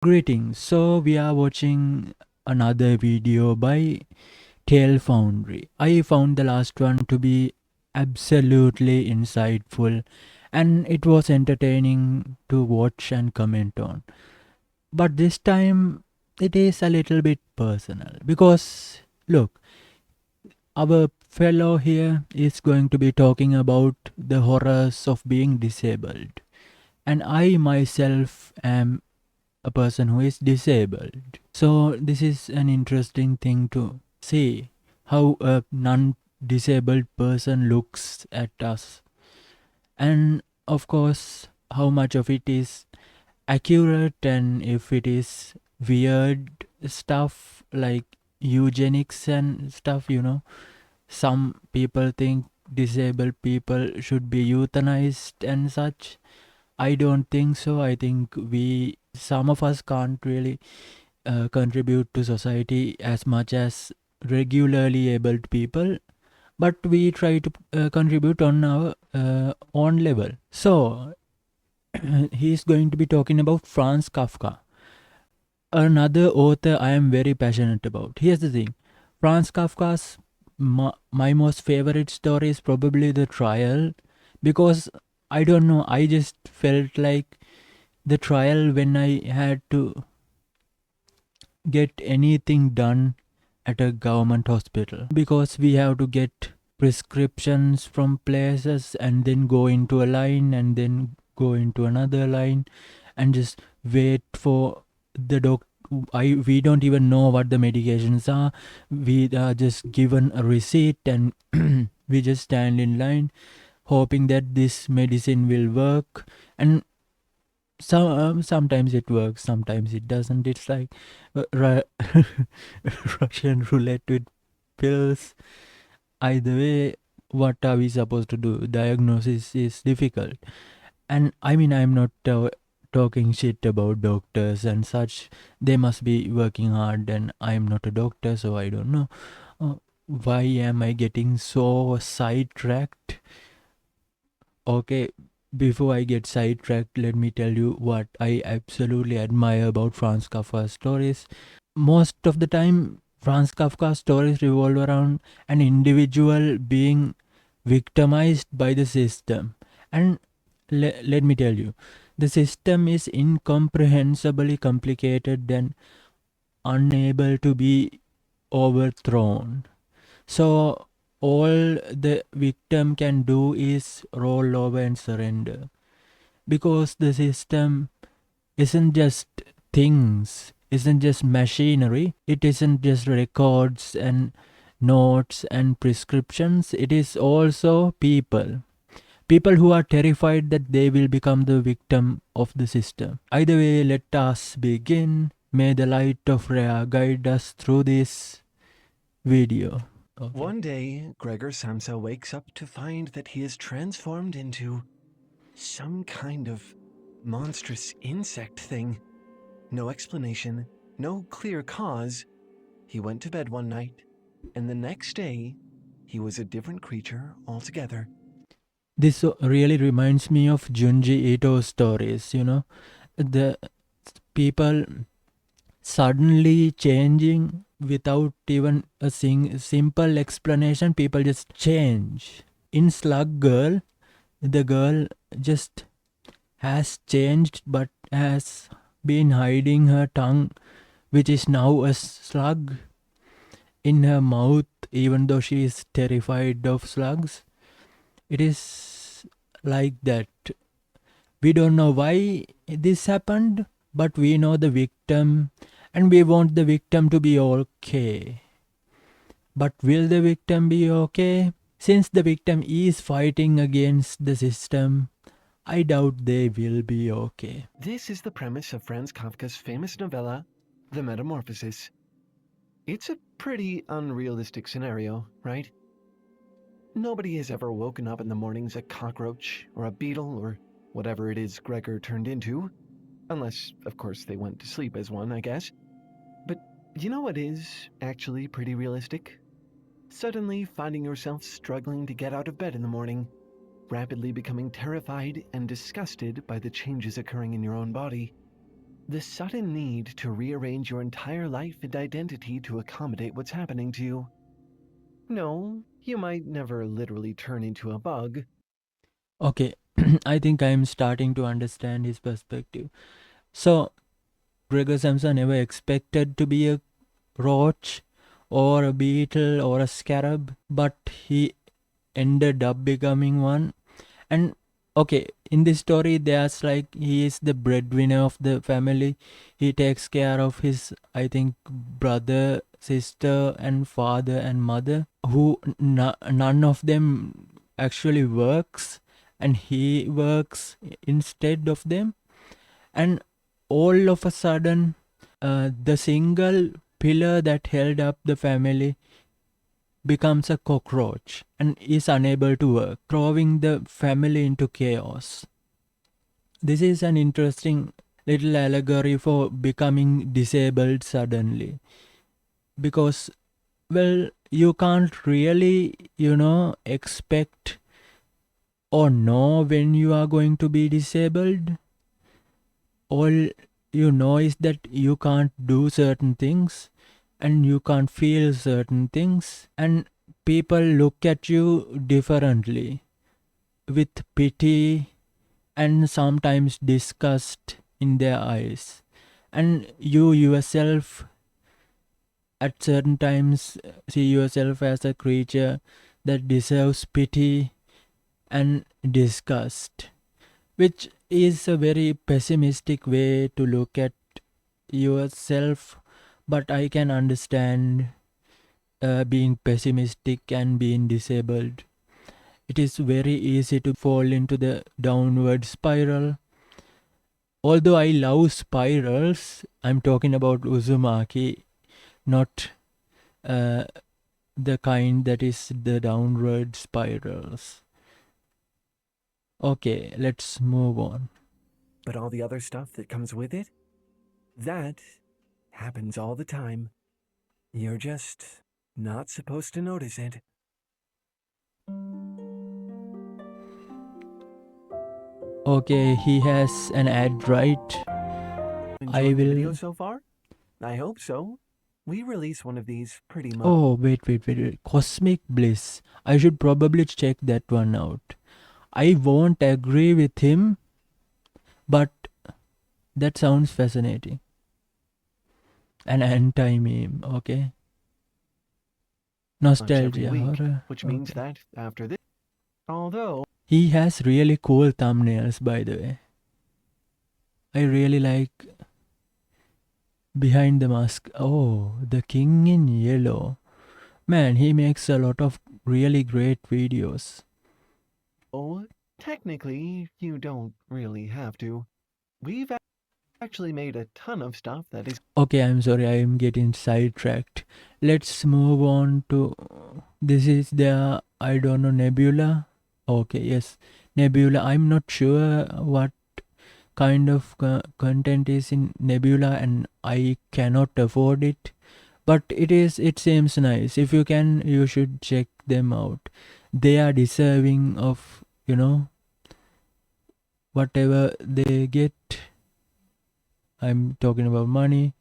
Greetings. So we are watching another video by Tale Foundry. I found the last one to be absolutely insightful and it was entertaining to watch and comment on. But this time it is a little bit personal because look, our fellow here is going to be talking about the horrors of being disabled. And I myself am a person who is disabled. So this is an interesting thing to see how a non-disabled person looks at us. And of course, how much of it is accurate and if it is weird stuff like eugenics and stuff. Some people think disabled people should be euthanized and such. I don't think so. I think some of us can't really contribute to society as much as regularly abled people, but we try to contribute on our own level. So, he's going to be talking about Franz Kafka, another author I am very passionate about. Here's the thing, Franz Kafka's my most favorite story is probably The Trial, because I don't know, I just felt like the trial when I had to get anything done at a government hospital, because we have to get prescriptions from places and then go into a line and then go into another line and just wait for the doctor. We don't even know what the medications are. We are just given a receipt and we just stand in line hoping that this medicine will work. And sometimes it works, sometimes it doesn't. It's like Russian roulette with pills. Either way, what are we supposed to do? Diagnosis is difficult. And I mean, I'm not talking shit about doctors and such. They must be working hard, and I'm not a doctor, so I don't know. Why am I getting so sidetracked? Okay, before I get sidetracked, let me tell you what I absolutely admire about Franz Kafka's stories. Most of the time, Franz Kafka's stories revolve around an individual being victimized by the system. And let me tell you, the system is incomprehensibly complicated and unable to be overthrown. So, all the victim can do is roll over and surrender, because the system isn't just things, isn't just machinery, it isn't just records and notes and prescriptions, it is also people. People who are terrified that they will become the victim of the system. Either way, let us begin. May the light of Rhea guide us through this video. Okay. One day, Gregor Samsa wakes up to find that he is transformed into some kind of monstrous insect thing. No explanation, no clear cause. He went to bed one night, and the next day, he was a different creature altogether. This really reminds me of Junji Ito's stories, the people suddenly changing without even a simple explanation. People just change. In Slug Girl, the girl just has changed but has been hiding her tongue, which is now a slug, in her mouth, even though she is terrified of slugs. It is like that. We don't know why this happened, but we know the victim and we want the victim to be okay. But will the victim be okay? Since the victim is fighting against the system, I doubt they will be okay. This is the premise of Franz Kafka's famous novella, The Metamorphosis. It's a pretty unrealistic scenario, right? Nobody has ever woken up in the mornings a cockroach or a beetle or whatever it is Gregor turned into. Unless, of course, they went to sleep as one, I guess. But you know what is actually pretty realistic? Suddenly finding yourself struggling to get out of bed in the morning, rapidly becoming terrified and disgusted by the changes occurring in your own body. The sudden need to rearrange your entire life and identity to accommodate what's happening to you. No, you might never literally turn into a bug. Okay, I think I'm starting to understand his perspective. So, Gregor Samsa never expected to be a roach or a beetle or a scarab, but he ended up becoming one. And okay, in this story, there's like he is the breadwinner of the family. He takes care of his, I think, brother, sister, and father and mother, who none of them actually works, and he works instead of them. And all of a sudden, the single pillar that held up the family becomes a cockroach and is unable to work, throwing the family into chaos. This is an interesting little allegory for becoming disabled suddenly. Because, well, you can't really, expect or know when you are going to be disabled. All you know is that you can't do certain things and you can't feel certain things, and people look at you differently with pity and sometimes disgust in their eyes, and you yourself at certain times see yourself as a creature that deserves pity and disgust, which is a very pessimistic way to look at yourself. But I can understand being pessimistic and being disabled. It is very easy to fall into the downward spiral. Although I love spirals, I'm talking about Uzumaki, not the kind that is the downward spirals. Okay, let's move on. But all the other stuff that comes with it, that happens all the time. You're just not supposed to notice it. Okay, he has an ad, right? Enjoying the video so far? I hope so. We release one of these pretty much. Oh, wait. Cosmic Bliss. I should probably check that one out. I won't agree with him, but that sounds fascinating. An anti-meme, okay? Nostalgia every week, horror. which means that after this, although He has really cool thumbnails, by the way. I really like Behind the Mask. Oh, The King in Yellow. Man, he makes a lot of really great videos. oh, technically, you don't really have to. We've actually made a ton of stuff that is. Okay, I'm sorry, I'm getting sidetracked. Let's move on to. This is the, I don't know, Nebula. Okay, yes, Nebula. I'm not sure what kind of content is in Nebula, and I cannot afford it. But it seems nice. If you can, you should check them out. They are deserving of, whatever they get. I'm talking about money.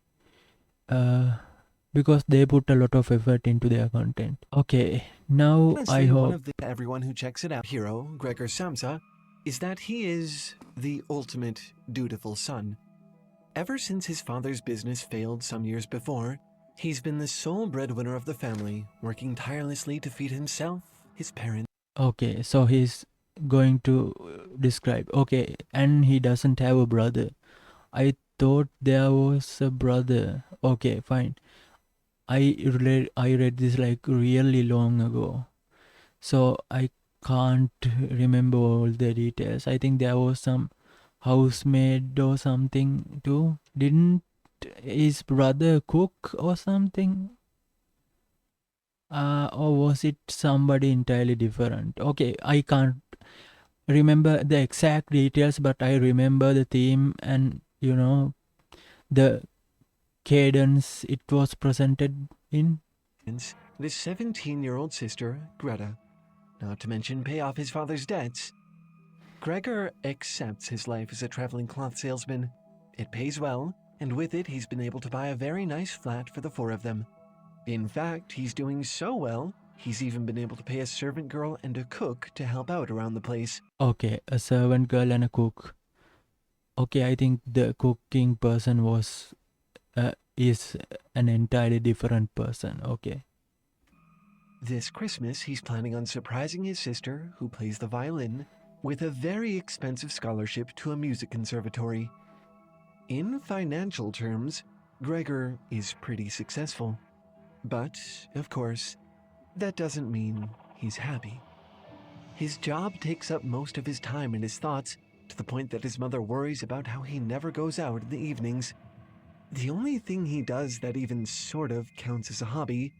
Because they put a lot of effort into their content. Okay, now Honestly, I hope. one of everyone who checks it out, hero Gregor Samsa, is that he is the ultimate dutiful son. Ever since his father's business failed some years before, he's been the sole breadwinner of the family, working tirelessly to feed himself, his parents. Okay, so he's going to describe. Okay, and he doesn't have a brother. I thought there was a brother. Okay, fine. I read this like really long ago, so I can't remember all the details. I think there was some housemaid or something too. Didn't his brother cook or something? Or was it somebody entirely different? Okay, I can't remember the exact details, but I remember the theme and the cadence it was presented in. His 17-year-old sister, Greta, not to mention pay off his father's debts. Gregor accepts his life as a traveling cloth salesman. It pays well, and with it he's been able to buy a very nice flat for the four of them. In fact, he's doing so well, he's even been able to pay a servant girl and a cook to help out around the place. Okay, a servant girl and a cook. Okay, I think the cooking person is an entirely different person. Okay. This Christmas, he's planning on surprising his sister, who plays the violin, with a very expensive scholarship to a music conservatory. In financial terms, Gregor is pretty successful. But, of course, that doesn't mean he's happy. His job takes up most of his time and his thoughts, to the point that his mother worries about how he never goes out in the evenings. The only thing he does that even sort of counts as a hobby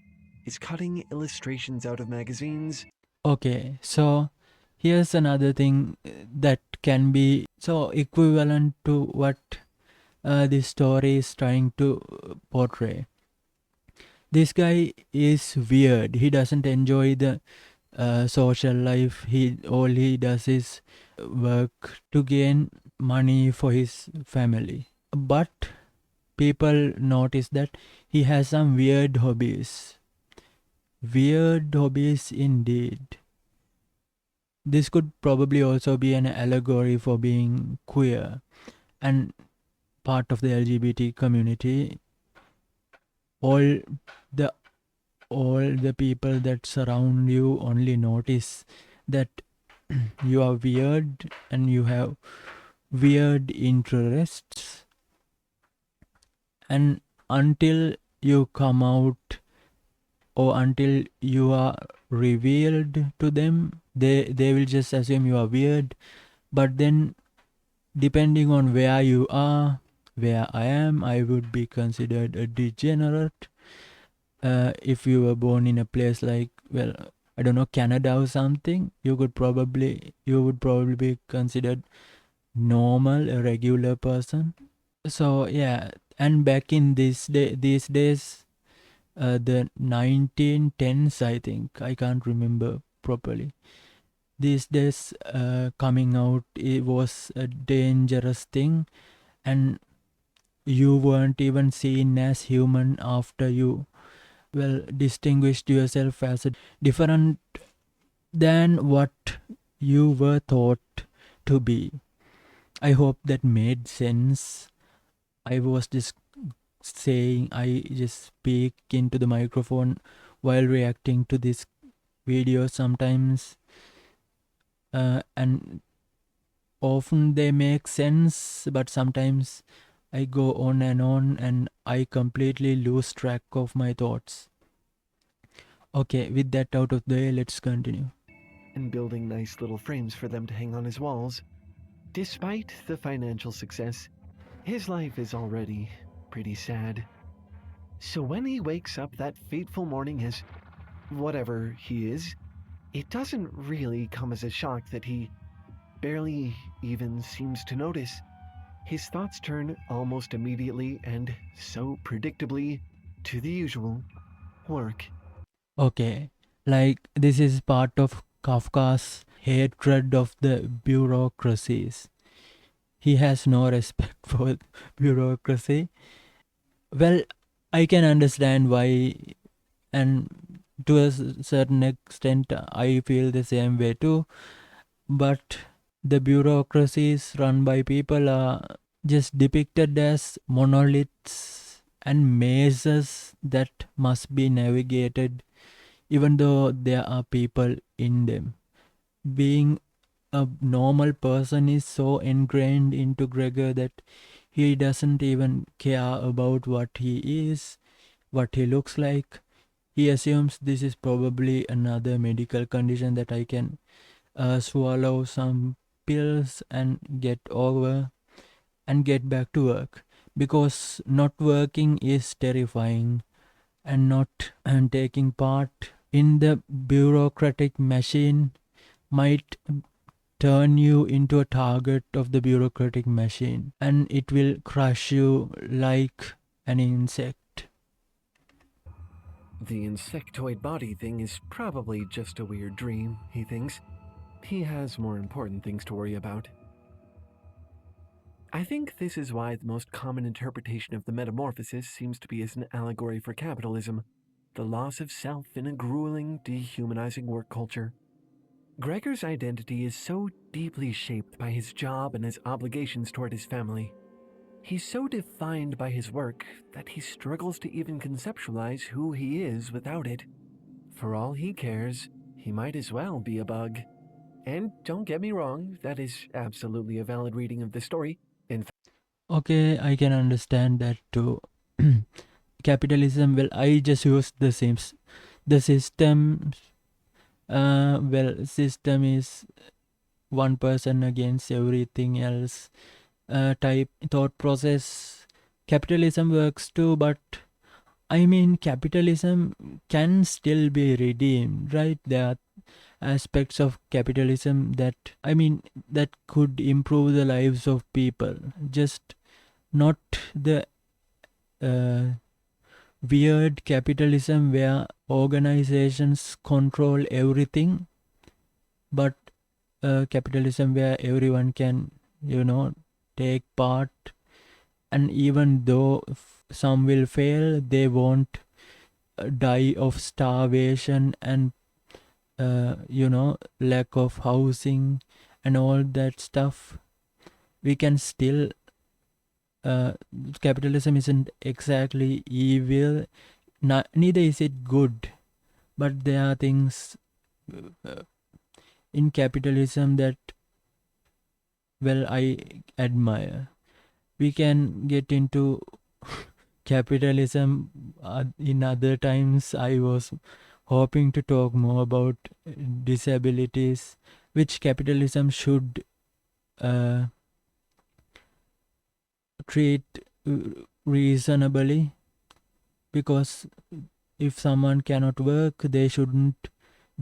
is cutting illustrations out of magazines. Okay, so here's another thing that can be so equivalent to what this story is trying to portray. This guy is weird. He doesn't enjoy the social life. All he does is work to gain money for his family. But people notice that he has some weird hobbies. Weird hobbies indeed. This could probably also be an allegory for being queer and part of the LGBT community. All the people that surround you only notice that you are weird and you have weird interests, and until you come out or until you are revealed to them, they will just assume you are weird. But then, depending on where you are, where I am, I would be considered a degenerate. If you were born in a place like, well, I don't know, Canada or something, you would probably be considered normal, a regular person. So yeah, and back in these days, the 1910s, I think, I can't remember properly. These days, coming out, it was a dangerous thing, and you weren't even seen as human after you, well, distinguished yourself as a different than what you were thought to be. I hope that made sense. I was just saying, I just speak into the microphone while reacting to this video sometimes, and often they make sense, but sometimes I go on and I completely lose track of my thoughts. Okay, with that out of the way, let's continue. And building nice little frames for them to hang on his walls. Despite the financial success, his life is already pretty sad. So when he wakes up that fateful morning as whatever he is, it doesn't really come as a shock that he barely even seems to notice. His thoughts turn almost immediately and so predictably to the usual work. Okay, like this is part of Kafka's hatred of the bureaucracies. He has no respect for bureaucracy. Well, I can understand why, and to a certain extent, I feel the same way too. But the bureaucracies run by people are just depicted as monoliths and mazes that must be navigated, even though there are people in them. Being a normal person is so ingrained into Gregor that he doesn't even care about what he is, what he looks like. He assumes this is probably another medical condition that I can swallow some pills and get over and get back to work, because not working is terrifying, and not and taking part in the bureaucratic machine might turn you into a target of the bureaucratic machine, and it will crush you like an insect. The insectoid body thing is probably just a weird dream, he thinks. He has more important things to worry about. I think this is why the most common interpretation of the Metamorphosis seems to be as an allegory for capitalism, the loss of self in a grueling, dehumanizing work culture. Gregor's identity is so deeply shaped by his job and his obligations toward his family. He's so defined by his work that he struggles to even conceptualize who he is without it. For all he cares, he might as well be a bug. And don't get me wrong, that is absolutely a valid reading of the story. In Okay, I can understand that too. Capitalism, well, I just use the same. The system, system is one person against everything else type thought process. Capitalism works too, but I mean, capitalism can still be redeemed, right? There are aspects of capitalism that, I mean, that could improve the lives of people, just not the weird capitalism where organizations control everything, but capitalism where everyone can, take part, and even though some will fail, they won't die of starvation and lack of housing and all that stuff. We can still capitalism isn't exactly evil, neither is it good, but there are things uh, in capitalism that, well, I admire. We can get into capitalism in other times. I was hoping to talk more about disabilities, which capitalism should uh, treat reasonably, because if someone cannot work, they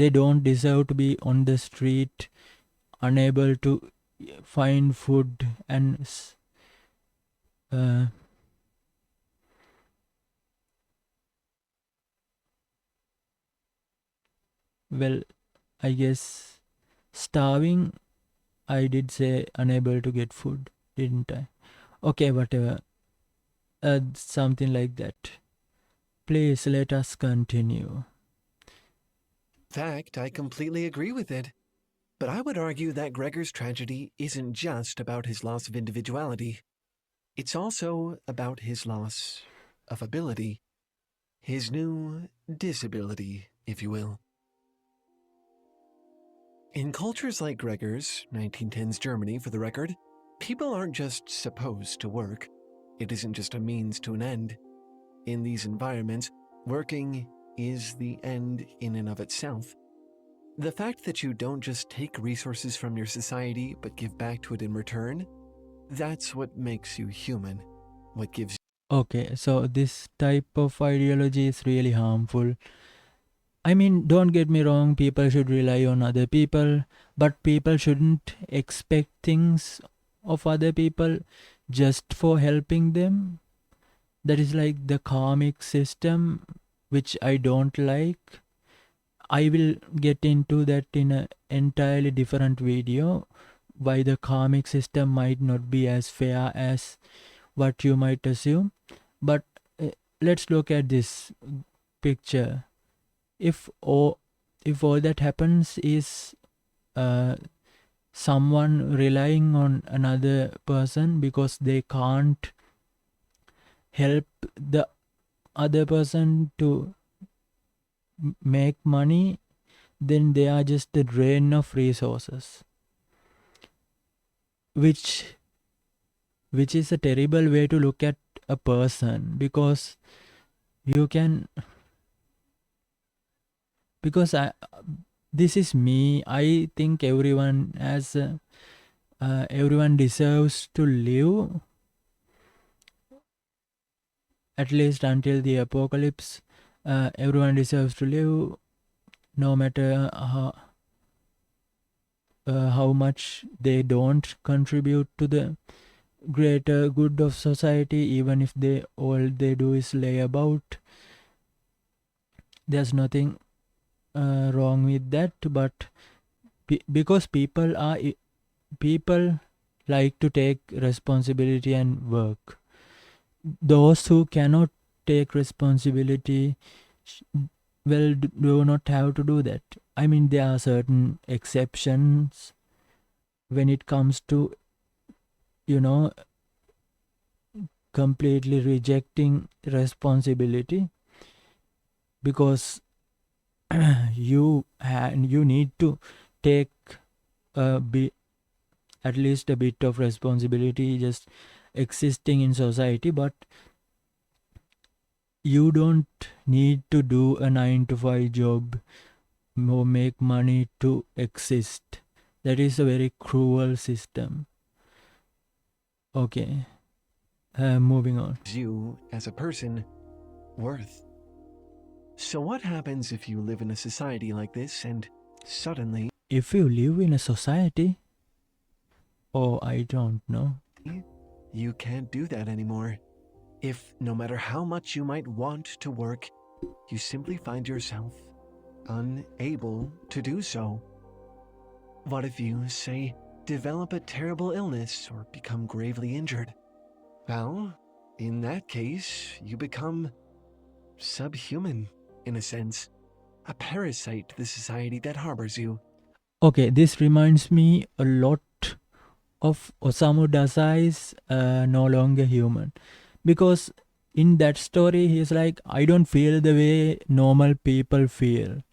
don't deserve to be on the street, unable to find food, and uh, well, I guess starving. I did say unable to get food, didn't I? Okay, whatever. Something like that. Please let us continue. fact, I completely agree with it. But I would argue that Gregor's tragedy isn't just about his loss of individuality. It's also about his loss of ability. His new disability, if you will. In cultures like Gregor's, 1910s Germany for the record, people aren't just supposed to work. It isn't just a means to an end. In these environments, working is the end in and of itself. The fact that you don't just take resources from your society but give back to it in return, that's what makes you human. What gives Okay, so this type of ideology is really harmful. I mean, don't get me wrong, people should rely on other people, but people shouldn't expect things of other people just for helping them. That is like the karmic system, which I don't like. I will get into that in an entirely different video. Why the karmic system might not be as fair as what you might assume. But uh, let's look at this picture. If all that happens is uh, someone relying on another person because they can't help the other person to make money, then they are just a drain of resources, which is a terrible way to look at a person, because you can, because this is me. I think everyone has everyone deserves to live, at least until the apocalypse. Everyone deserves to live, no matter how much they don't contribute to the greater good of society, even if all they do is lay about. There's nothing wrong with that, but because people like to take responsibility and work. Those who cannot take responsibility, well, do not have to do that. I mean, there are certain exceptions when it comes to, you know, completely rejecting responsibility, because you need to take a bit, at least a bit of responsibility just existing in society, but you don't need to do a 9 to 5 job or make money to exist. That is a very cruel system. Okay, moving on. You, as a person, worth. So what happens if you live in a society like this and suddenly If you live in a society, oh, I don't know. you can't do that anymore? If no matter how much you might want to work, you simply find yourself unable to do so? What if you, say, develop a terrible illness or become gravely injured? Well, in that case, you become subhuman, in a sense, a parasite to the society that harbors you. Okay, this reminds me a lot of Osamu Dazai's No Longer Human, because in that story he's like, I don't feel the way normal people feel.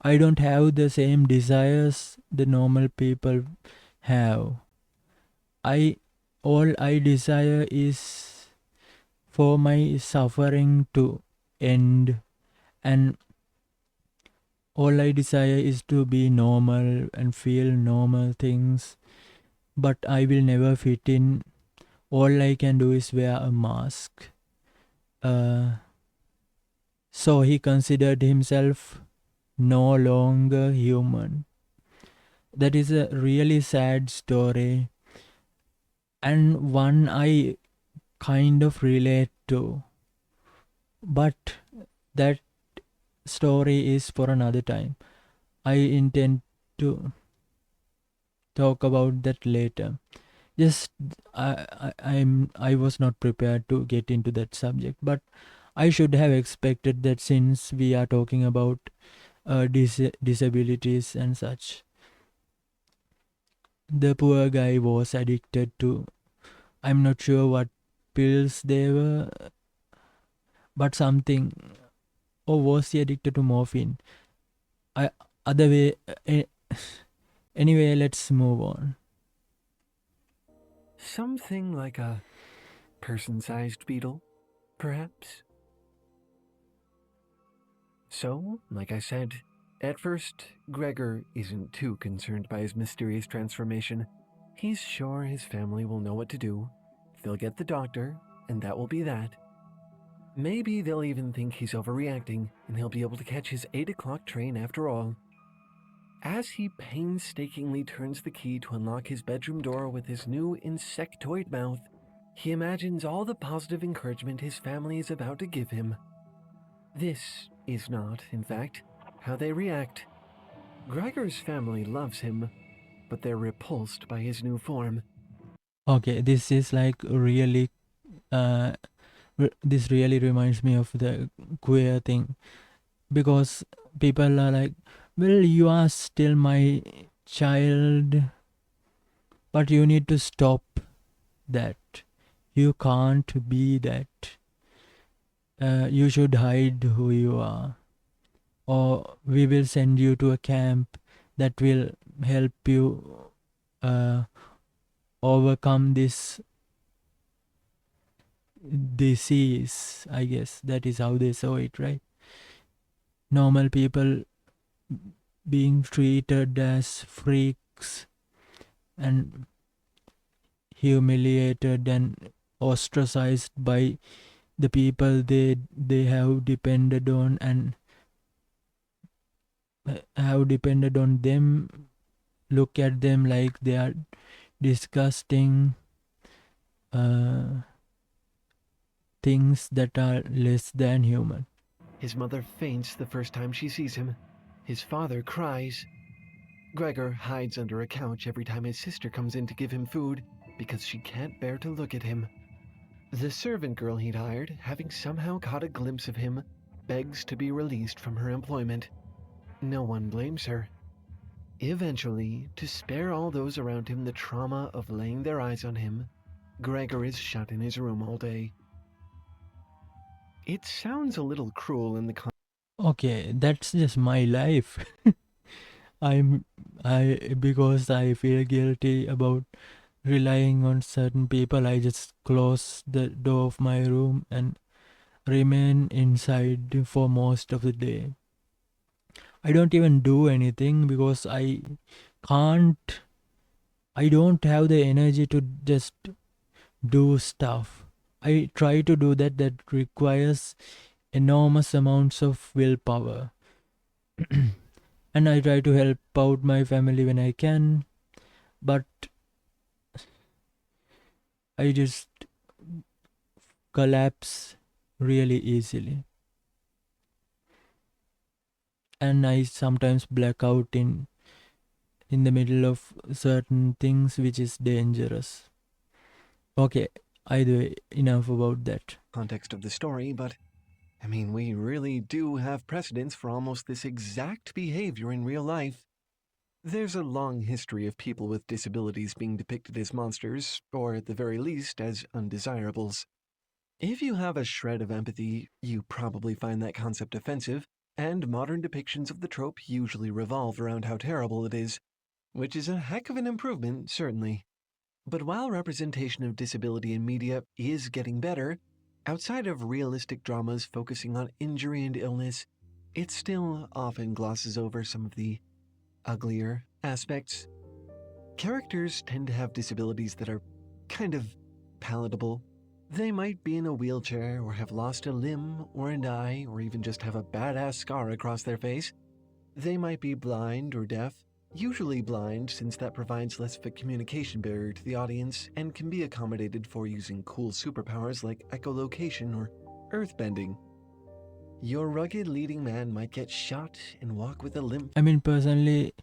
I don't have the same desires the normal people have. I All I desire is for my suffering to end, and all I desire is to be normal and feel normal things, but I will never fit in. All I can do is wear a mask. So he considered himself no longer human. That is a really sad story, and one I kind of relate to. But that story is for another time. I intend to talk about that later. Just I was not prepared to get into that subject, but I should have expected that, since we are talking about disabilities and such. The poor guy was addicted to, I'm not sure what pills they were, but something. Or was he addicted to morphine? I Other way. Anyway, let's move on. Something like a person-sized beetle, perhaps? So, like I said, at first, Gregor isn't too concerned by his mysterious transformation. He's sure his family will know what to do. They'll get the doctor, and that will be that. Maybe they'll even think he's overreacting, and he'll be able to catch his 8 o'clock train after all. As he painstakingly turns the key to unlock his bedroom door with his new insectoid mouth, he imagines all the positive encouragement his family is about to give him. This is not, in fact, how they react. Gregor's family loves him, but they're repulsed by his new form. Okay, this is like really. This really reminds me of the queer thing, because people are like, well, you are still my child, but you need to stop that. You can't be that. You should hide who you are, or we will send you to a camp that will help you uh, overcome this disease. I guess that is how they saw it, right? Normal people being treated as freaks and humiliated and ostracized by the people they have depended on, and have depended on them, look at them like they are disgusting uh, things that are less than human. His mother faints the first time she sees him. His father cries. Gregor hides under a couch every time his sister comes in to give him food. because she can't bear to look at him. The servant girl he'd hired, having somehow caught a glimpse of him, begs to be released from her employment. No one blames her. Eventually, to spare all those around him the trauma of laying their eyes on him, Gregor is shut in his room all day. It sounds a little cruel in the Okay, that's just my life. Because I feel guilty about relying on certain people, I just close the door of my room and remain inside for most of the day. I don't even do anything because can't, I don't have the energy to just do stuff. I try to do that requires enormous amounts of willpower. And I try to help out my family when I can, but I just collapse really easily. And I sometimes black out in the middle of certain things, which is dangerous. Okay, either way, enough about that. context of the story, but I mean, we really do have precedents for almost this exact behavior in real life. There's a long history of people with disabilities being depicted as monsters, or at the very least, as undesirables. If you have a shred of empathy, you probably find that concept offensive, and modern depictions of the trope usually revolve around how terrible it is, which is a heck of an improvement, certainly. But while representation of disability in media is getting better, outside of realistic dramas focusing on injury and illness, it still often glosses over some of the uglier aspects. Characters tend to have disabilities that are kind of palatable. They might be in a wheelchair or have lost a limb or an eye or even just have a badass scar across their face. They might be blind or deaf, usually blind since that provides less of a communication barrier to the audience and can be accommodated for using cool superpowers like echolocation or earthbending. Your rugged leading man might get shot and walk with a limp. I mean, personally,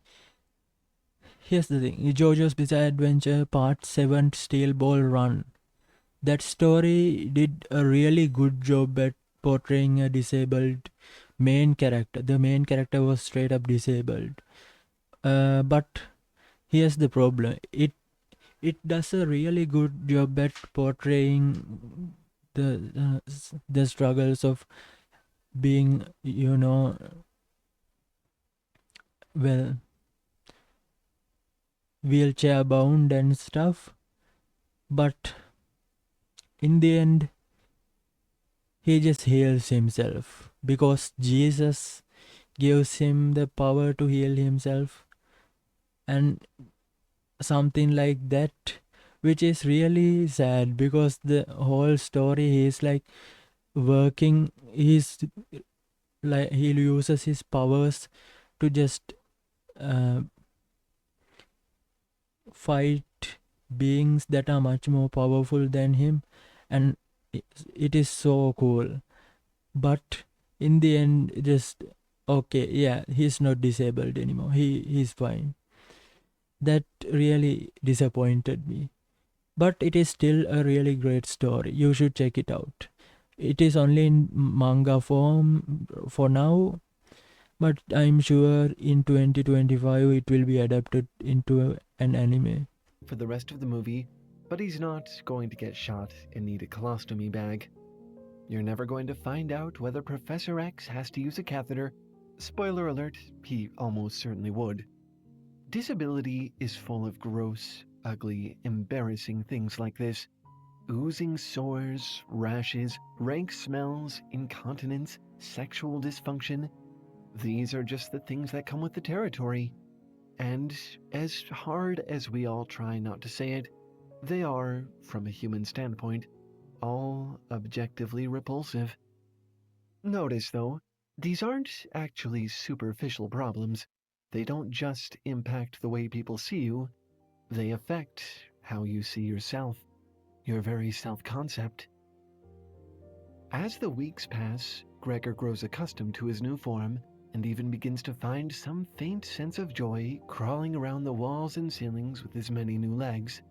here's the thing: JoJo's Bizarre Adventure Part 7 Steel Ball Run. That story did a really good job at portraying a disabled main character. The main character was straight up disabled. But here's the problem: it does a really good job at portraying the struggles of being, well, wheelchair bound and stuff. But in the end, he just heals himself because Jesus gives him the power to heal himself, and something like that, which is really sad because the whole story he's like working, he's like he uses his powers to just uh, fight beings that are much more powerful than him, and it is so cool. But in the end, just okay, yeah, he's not disabled anymore, he's fine. That really disappointed me, but it is still a really great story. You should check it out. It is only in manga form for now, but I'm sure in 2025 it will be adapted into an anime. For the rest of the movie, but he's not going to get shot and need a colostomy bag. You're never going to find out whether Professor X has to use a catheter. Spoiler alert, he almost certainly would. Disability is full of gross, ugly, embarrassing things like this. Oozing sores, rashes, rank smells, incontinence, sexual dysfunction. These are just the things that come with the territory. And as hard as we all try not to say it, they are, from a human standpoint, all objectively repulsive. Notice, though, these aren't actually superficial problems. They don't just impact the way people see you, they affect how you see yourself, your very self-concept. As the weeks pass, Gregor grows accustomed to his new form and even begins to find some faint sense of joy crawling around the walls and ceilings with his many new legs.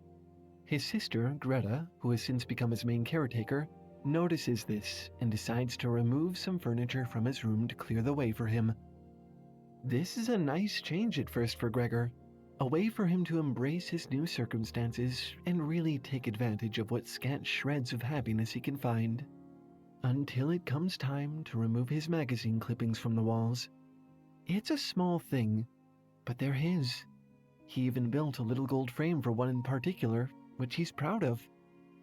His sister, Greta, who has since become his main caretaker, notices this and decides to remove some furniture from his room to clear the way for him. This is a nice change at first for Gregor, a way for him to embrace his new circumstances and really take advantage of what scant shreds of happiness he can find. Until it comes time to remove his magazine clippings from the walls. It's a small thing, but they're his. He even built a little gold frame for one in particular, which he's proud of,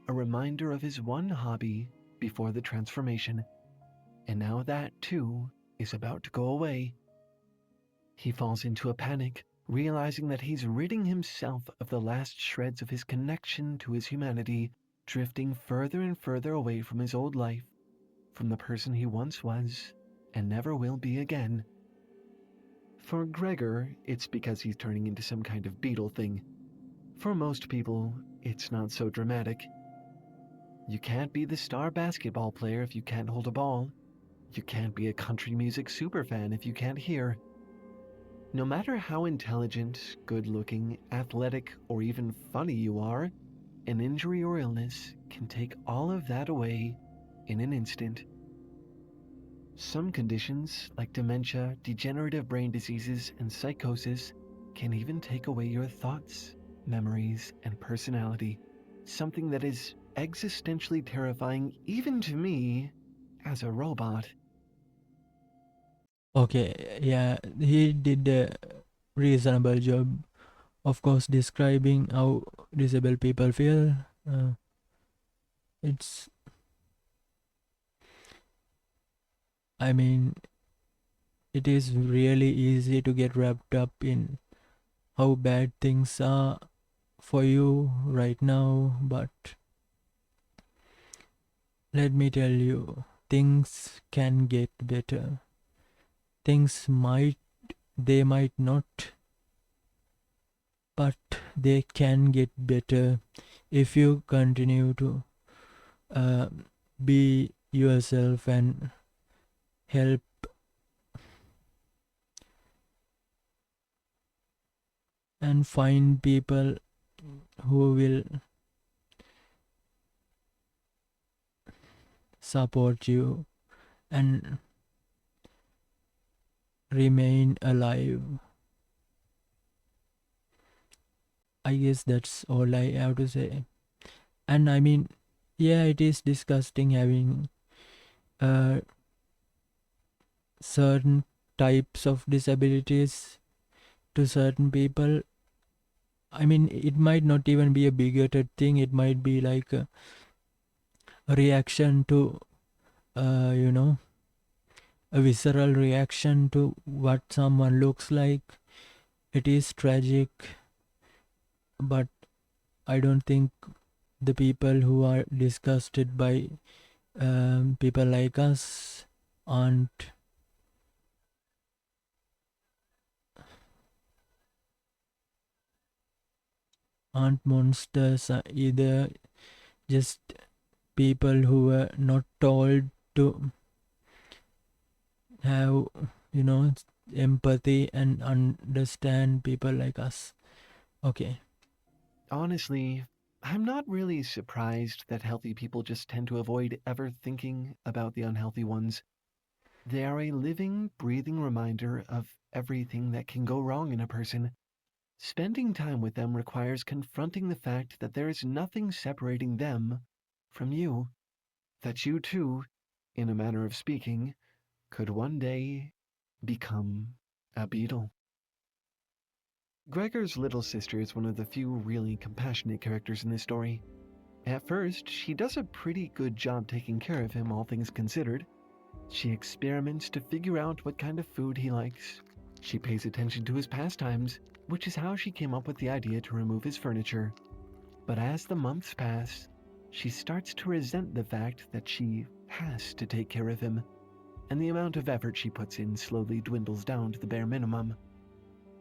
a reminder of his one hobby before the transformation. And now that, too, is about to go away. He falls into a panic, realizing that he's ridding himself of the last shreds of his connection to his humanity, drifting further and further away from his old life, from the person he once was and never will be again. For Gregor, it's because he's turning into some kind of beetle thing. For most people, it's not so dramatic. You can't be the star basketball player if you can't hold a ball. You can't be a country music superfan if you can't hear. No matter how intelligent, good-looking, athletic, or even funny you are, an injury or illness can take all of that away in an instant. Some conditions, like dementia, degenerative brain diseases, and psychosis, can even take away your thoughts, memories, and personality, something that is existentially terrifying even to me as a robot. Okay, yeah, he did a reasonable job, of course, describing how disabled people feel. It's, I mean, it is really easy to get wrapped up in how bad things are for you right now, but let me tell you, things can get better. They might not, but they can get better if you continue to uh, be yourself and help and find people who will support you and remain alive. I guess that's all I have to say. And I mean, yeah, it is disgusting having uh, certain types of disabilities to certain people. I mean, it might not even be a bigoted thing, it might be like a reaction to, you know, a visceral reaction to what someone looks like. It is tragic, but I don't think the people who are disgusted by people like us aren't monsters either, just people who were not told to have, you know, empathy and understand people like us. Okay. Honestly, I'm not really surprised that healthy people just tend to avoid ever thinking about the unhealthy ones. They are a living, breathing reminder of everything that can go wrong in a person. Spending time with them requires confronting the fact that there is nothing separating them from you, that you too, in a manner of speaking, could one day become a beetle. Gregor's little sister is one of the few really compassionate characters in this story. At first, she does a pretty good job taking care of him, all things considered. She experiments to figure out what kind of food he likes. She pays attention to his pastimes, which is how she came up with the idea to remove his furniture. But as the months pass, she starts to resent the fact that she has to take care of him, and the amount of effort she puts in slowly dwindles down to the bare minimum.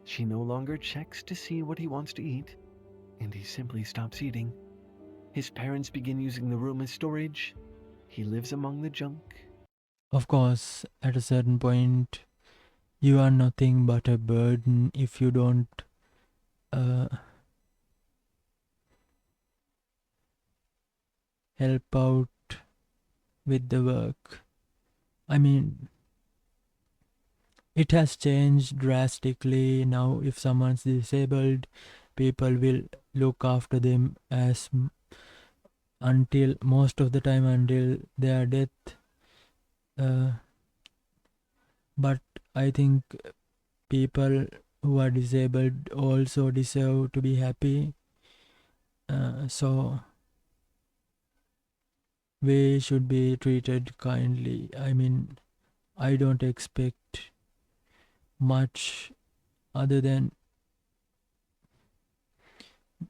She no longer checks to see what he wants to eat, and he simply stops eating. His parents begin using the room as storage. He lives among the junk. Of course, at a certain point, you are nothing but a burden if you don't uh, help out with the work. I mean, it has changed drastically now. If someone's disabled, people will look after them as until most of the time until their death. But I think people who are disabled also deserve to be happy. So we should be treated kindly. I mean, I don't expect much other than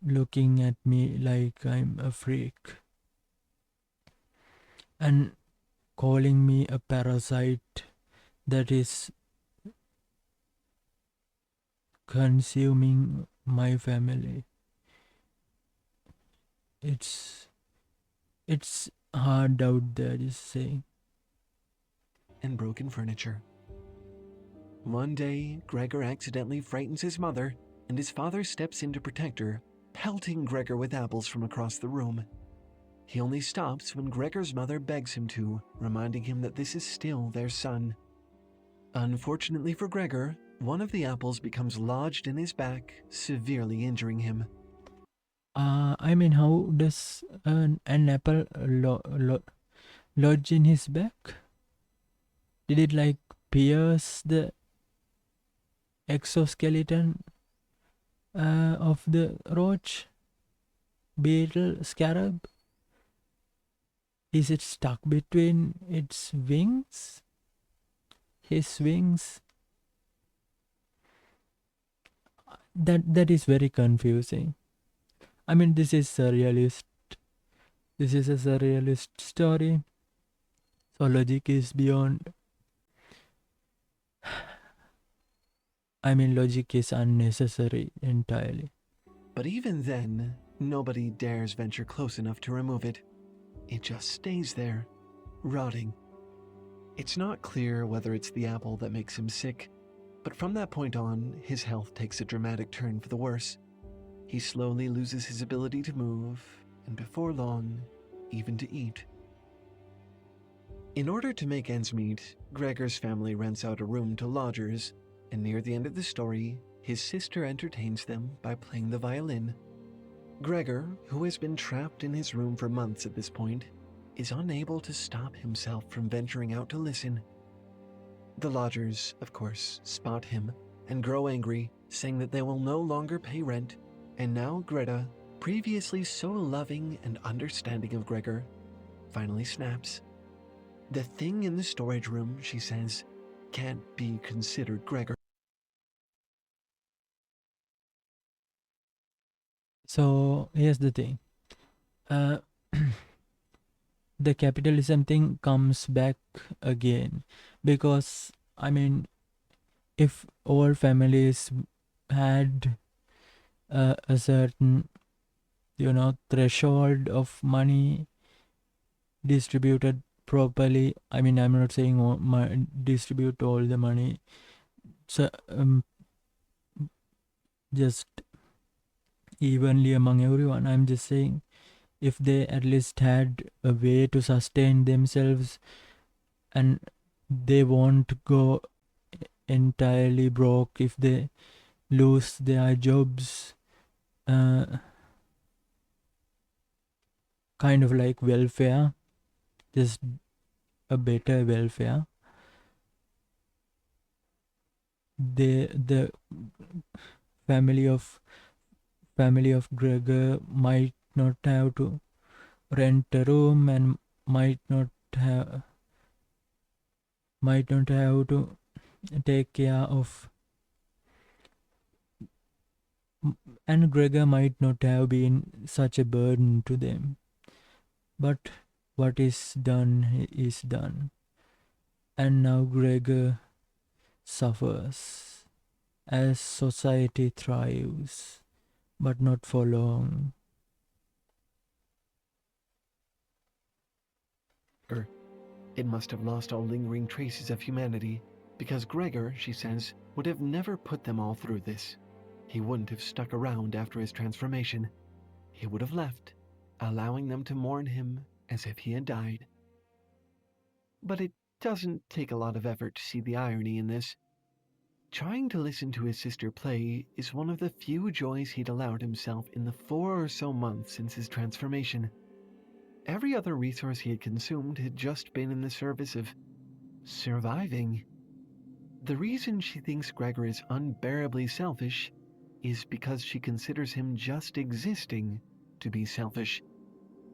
looking at me like I'm a freak and calling me a parasite that is consuming my family. It's hard out there, just saying. And broken furniture. One day, Gregor accidentally frightens his mother, and his father steps in to protect her, pelting Gregor with apples from across the room. He only stops when Gregor's mother begs him to, reminding him that this is still their son. Unfortunately for Gregor, one of the apples becomes lodged in his back, severely injuring him. I mean, how does an apple lodge in his back? Did it like pierce the exoskeleton of the roach, beetle, scarab? Is it stuck between its wings? His wings? That is very confusing. I mean, this is surrealist. This is a surrealist story. So logic is beyond. I mean, logic is unnecessary entirely. But even then, nobody dares venture close enough to remove it. It just stays there, rotting. It's not clear whether it's the apple that makes him sick, but from that point on, his health takes a dramatic turn for the worse. He slowly loses his ability to move, and before long, even to eat. In order to make ends meet, Gregor's family rents out a room to lodgers, and near the end of the story, his sister entertains them by playing the violin. Gregor, who has been trapped in his room for months at this point, is unable to stop himself from venturing out to listen. The lodgers, of course, spot him and grow angry, saying that they will no longer pay rent, and now Greta, previously so loving and understanding of Gregor, finally snaps. The thing in the storage room, she says, can't be considered Gregor. So here's the thing. The capitalism thing comes back again because, I mean, if all families had a certain, threshold of money distributed properly, I mean, I'm not saying distribute all the money, so just evenly among everyone. I'm just saying, if they at least had a way to sustain themselves and they won't go entirely broke if they lose their jobs, kind of like welfare, just a better welfare. The family of Gregor might not have to rent a room and might not have to take care of, and Gregor might not have been such a burden to them. But what is done is done, and now Gregor suffers as society thrives, but not for long. It must have lost all lingering traces of humanity, because Gregor, she says, would have never put them all through this. He wouldn't have stuck around after his transformation. He would have left, allowing them to mourn him as if he had died. But it doesn't take a lot of effort to see the irony in this. Trying to listen to his sister play is one of the few joys he'd allowed himself in the 4 or so months since his transformation. Every other resource he had consumed had just been in the service of surviving. The reason she thinks Gregor is unbearably selfish is because she considers him just existing to be selfish.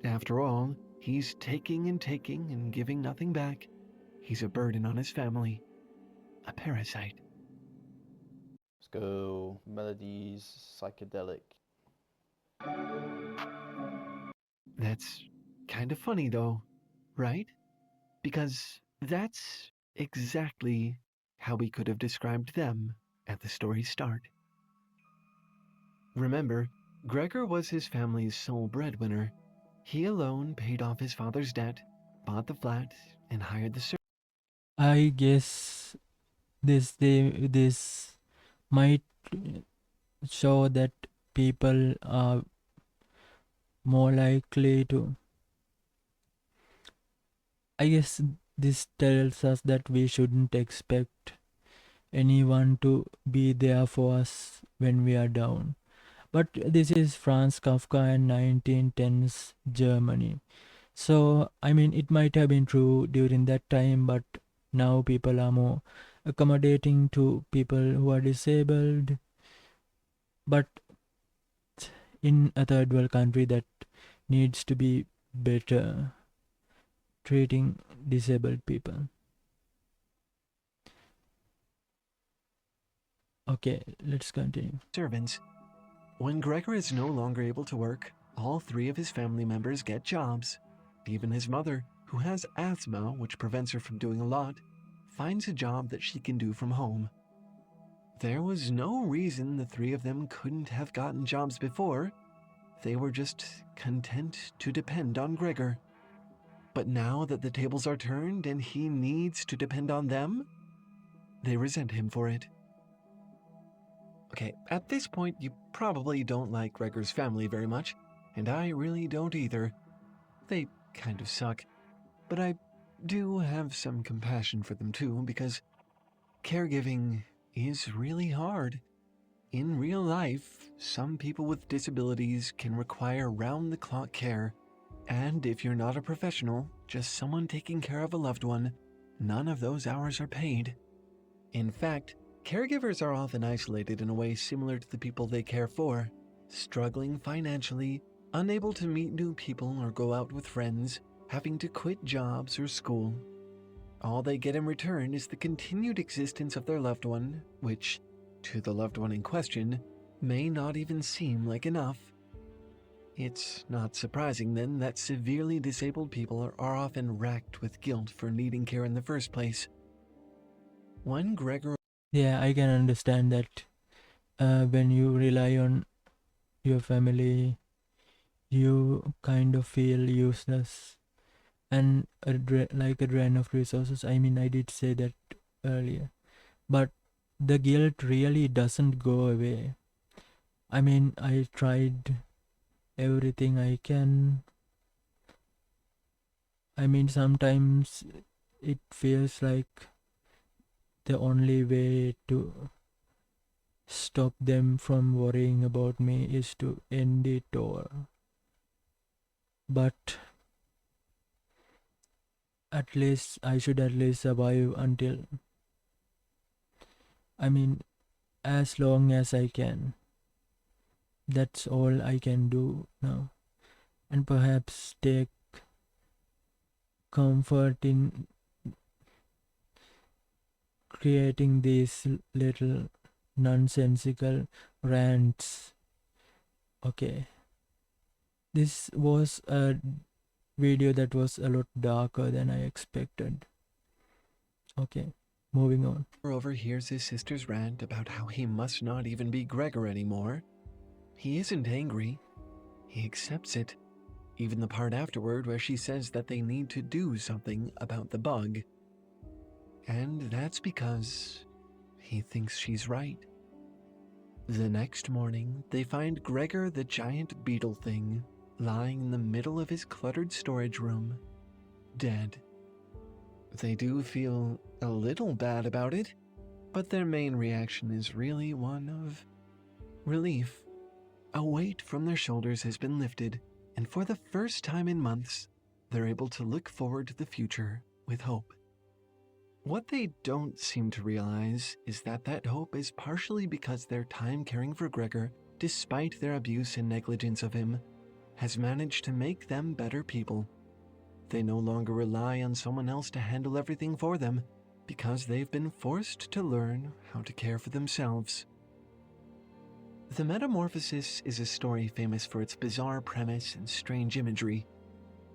After all, he's taking and giving nothing back. He's a burden on his family. A parasite. Let's go melodies, psychedelic. That's kind of funny though, right? Because that's exactly how we could have described them at the story's start. Remember, Gregor was his family's sole breadwinner. He alone paid off his father's debt, bought the flat, and hired the servant. I guess this might show that people are more likely to. I guess this tells us that we shouldn't expect anyone to be there for us when we are down. But this is Franz Kafka and 1910s Germany. So, I mean, it might have been true during that time, but now people are more accommodating to people who are disabled. But in a third world country, that needs to be better treating disabled people. Okay, let's continue. Servants. When Gregor is no longer able to work, all 3 of his family members get jobs. Even his mother, who has asthma, which prevents her from doing a lot, finds a job that she can do from home. There was no reason the 3 of them couldn't have gotten jobs before. They were just content to depend on Gregor. But now that the tables are turned and he needs to depend on them, they resent him for it. Okay, at this point, you probably don't like Gregor's family very much, and I really don't either. They kind of suck. But I do have some compassion for them too, because caregiving is really hard. In real life, some people with disabilities can require round-the-clock care, and if you're not a professional, just someone taking care of a loved one, none of those hours are paid. In fact, caregivers are often isolated in a way similar to the people they care for, struggling financially, unable to meet new people or go out with friends, having to quit jobs or school. All they get in return is the continued existence of their loved one, which, to the loved one in question, may not even seem like enough. It's not surprising then that severely disabled people are often racked with guilt for needing care in the first place. When Gregor Yeah, I can understand that when you rely on your family, you kind of feel useless and like a drain of resources. I mean, I did say that earlier. But the guilt really doesn't go away. I mean, I tried everything I can. I mean, sometimes it feels like the only way to stop them from worrying about me is to end it all. But at least I should at least survive until, I mean, as long as I can. That's all I can do now. And perhaps take comfort in creating these little nonsensical rants. Okay. This was a video that was a lot darker than I expected. Okay, moving on. overhears his sister's rant about how he must not even be Gregor anymore, he isn't angry. He accepts it. Even the part afterward where she says that they need to do something about the bug. And that's because he thinks she's right. The next morning, they find Gregor the giant beetle thing lying in the middle of his cluttered storage room, dead. They do feel a little bad about it, but their main reaction is really one of relief. A weight from their shoulders has been lifted, and for the first time in months, they're able to look forward to the future with hope. What they don't seem to realize is that hope is partially because their time caring for Gregor, despite their abuse and negligence of him, has managed to make them better people. They no longer rely on someone else to handle everything for them because they've been forced to learn how to care for themselves. The Metamorphosis is a story famous for its bizarre premise and strange imagery.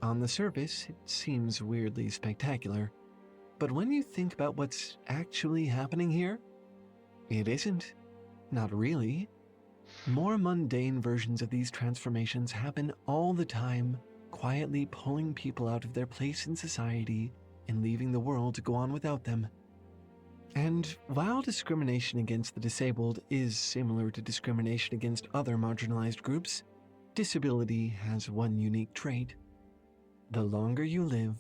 On the surface, it seems weirdly spectacular. But when you think about what's actually happening here, it isn't. Not really. More mundane versions of these transformations happen all the time, quietly pulling people out of their place in society and leaving the world to go on without them. And while discrimination against the disabled is similar to discrimination against other marginalized groups, disability has one unique trait. The longer you live,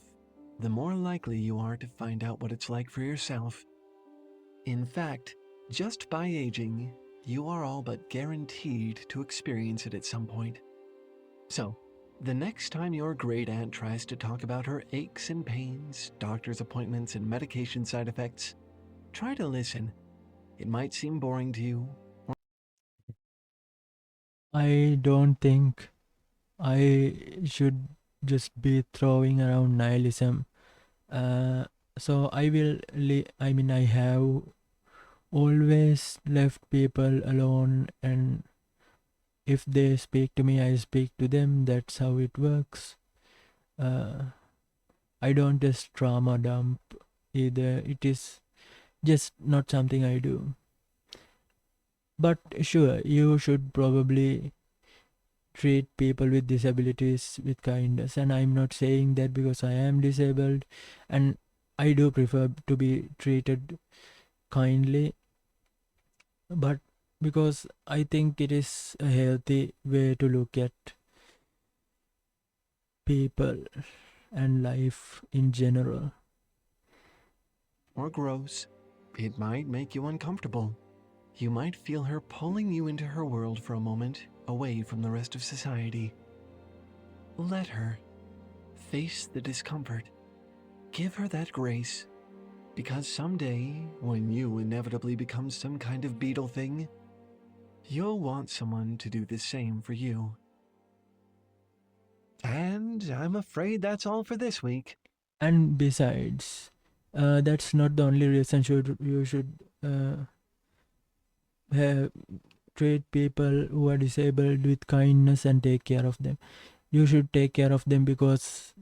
the more likely you are to find out what it's like for yourself. In fact, just by aging, you are all but guaranteed to experience it at some point. So, the next time your great aunt tries to talk about her aches and pains, doctor's appointments, and medication side effects, try to listen. It might seem boring to you. I don't think I should just be throwing around nihilism. So I have always left people alone, and if they speak to me, I speak to them. That's how it works. I don't just trauma dump either. It is just not something I do. But sure, you should probably treat people with disabilities with kindness, and I'm not saying that because I am disabled, and I do prefer to be treated kindly, but because I think it is a healthy way to look at people and life in general. Or gross. It might make you uncomfortable. You might feel her pulling you into her world for a moment, away from the rest of society. Let her. Face the discomfort. Give her that grace. Because someday, when you inevitably become some kind of beetle thing, you'll want someone to do the same for you. And I'm afraid that's all for this week. And besides, that's not the only reason you should have, treat people who are disabled with kindness and take care of them. You should take care of them because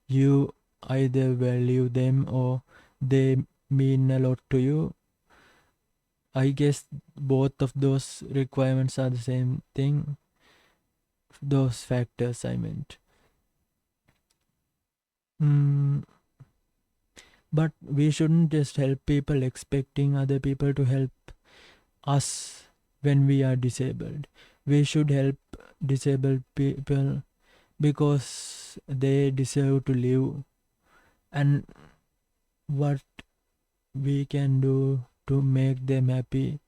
you either value them or they mean a lot to you. I guess both of those requirements are the same thing. Those factors I meant. But we shouldn't just help people expecting other people to help us when we are disabled. We should help disabled people because they deserve to live, and what we can do to make them happy,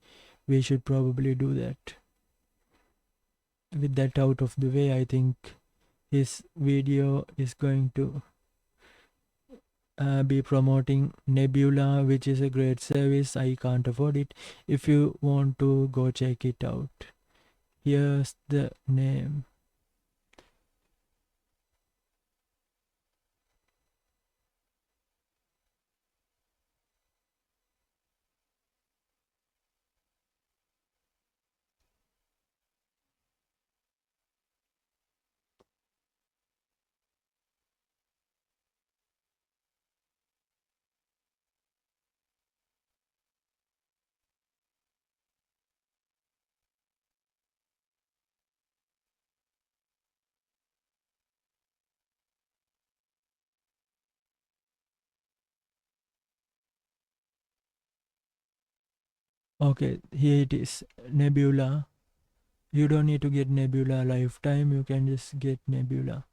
we should probably do that. With that out of the way, I think his video is going to be promoting Nebula, which is a great service. I can't afford it. If you want to go check it out, here's the name. Okay, here it is. Nebula. You don't need to get Nebula lifetime, you can just get Nebula.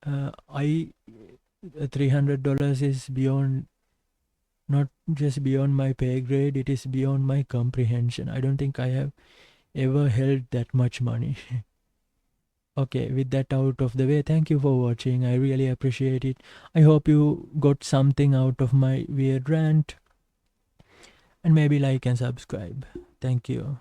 $300 is beyond, not just beyond my pay grade, it is beyond my comprehension. I don't think I have ever held that much money. Okay, with that out of the way, thank you for watching. I really appreciate it. I hope you got something out of my weird rant. And maybe like and subscribe. Thank you.